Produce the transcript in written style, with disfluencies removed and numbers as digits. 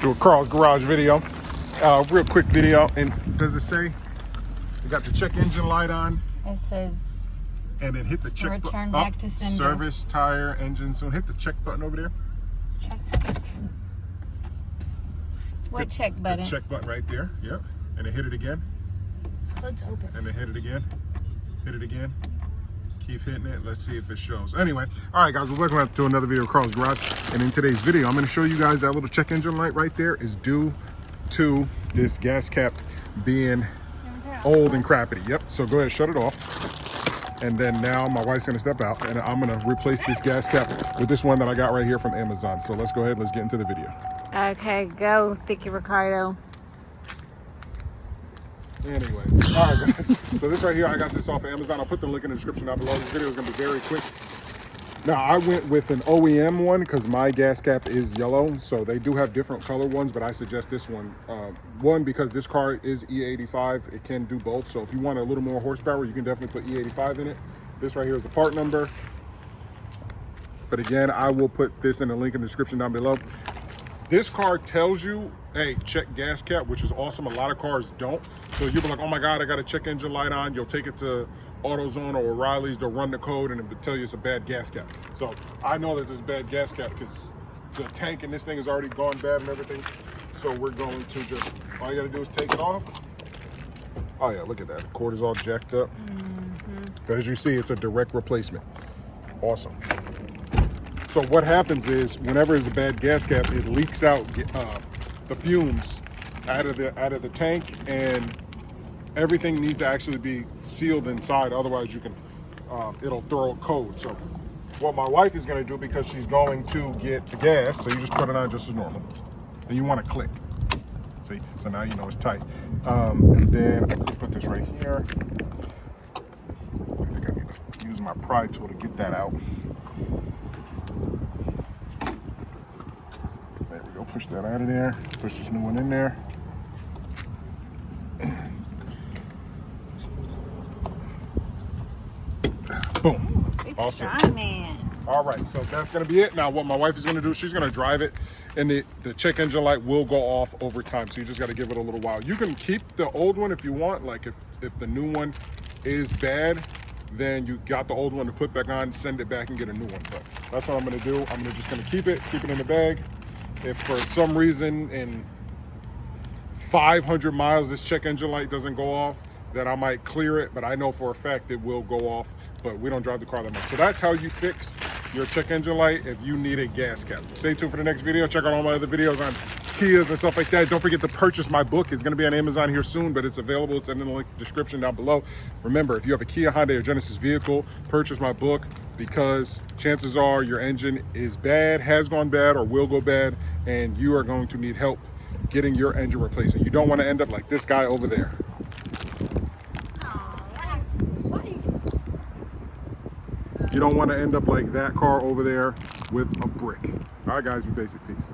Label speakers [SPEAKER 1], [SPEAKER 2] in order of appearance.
[SPEAKER 1] do a Carl's Garage video. Real quick video. And does it say you got the check engine light on?
[SPEAKER 2] It says
[SPEAKER 1] and then hit the check
[SPEAKER 2] return
[SPEAKER 1] button.
[SPEAKER 2] back to sender.
[SPEAKER 1] Service, tire, engine. So hit the check button over there.
[SPEAKER 2] Check. What check button?
[SPEAKER 1] The check button right there. Yep. And then hit it again.
[SPEAKER 2] Let's open.
[SPEAKER 1] And then hit it again. Hit it again. Keep hitting it. Let's see if it shows. Anyway, all right, guys, well, welcome back to another video of Carl's Garage. And in today's video, I'm going to show you guys that little check engine light right there is due to this gas cap being old and crappy. Yep. So go ahead, shut it off. And then now my wife's going to step out, and I'm going to replace this gas cap with this one that I got right here from Amazon. So let's go ahead. Let's get into the video.
[SPEAKER 2] Okay, go, Thicky Ricardo.
[SPEAKER 1] Anyway, all right, guys. So this right here, I got this off of Amazon. I'll put the link in the description down below. This video is going to be very quick. Now, I went with an OEM one because my gas cap is yellow. So they do have different color ones, but I suggest this one. One, because this car is E85. It can do both. So if you want a little more horsepower, you can definitely put E85 in it. This right here is the part number. But again, I will put this in the link in the description down below. This car tells you, hey, check gas cap, which is awesome. A lot of cars don't. So you'll be like, oh my God, I got a check engine light on. You'll take it to AutoZone or O'Reilly's. They'll run the code and it'll tell you it's a bad gas cap. So I know that this is bad gas cap because the tank in this thing has already gone bad and everything. So we're going to just, all you gotta do is take it off. Oh yeah, look at that. The cord is all jacked up. But as you see, it's a direct replacement. Awesome. So what happens is, whenever it's a bad gas cap, it leaks out the fumes out of the tank, and everything needs to actually be sealed inside. Otherwise, you can it'll throw a code. So what my wife is going to do, because she's going to get the gas, so you just put it on just as normal, and you want to click. See, so now you know it's tight. And then I could put this right here. I think I need to use my pry tool to get that out. Push that out of there. Push this new one in there. Boom.
[SPEAKER 2] Awesome. Strong man.
[SPEAKER 1] All right, so that's gonna be it. Now what my wife is gonna do, she's gonna drive it, and the check engine light will go off over time. So you just gotta give it a little while. You can keep the old one if you want. Like if the new one is bad, then you got the old one to put back on, send it back and get a new one. But that's what I'm gonna do. I'm just gonna keep it in the bag. If for some reason in 500 miles this check engine light doesn't go off, then I might clear it, but I know for a fact it will go off, but we don't drive the car that much. So that's how you fix your check engine light if you need a gas cap. Stay tuned for the next video. Check out all my other videos on Kias and stuff like that. Don't forget to purchase my book. It's gonna be on Amazon here soon, but it's available. It's in the link description down below. Remember, if you have a Kia, Hyundai, or Genesis vehicle, purchase my book, because chances are your engine is bad, has gone bad, or will go bad, and you are going to need help getting your engine replaced. And you don't want to end up like this guy over there. You don't want to end up like that car over there with a brick. All right, guys, be basic. Peace.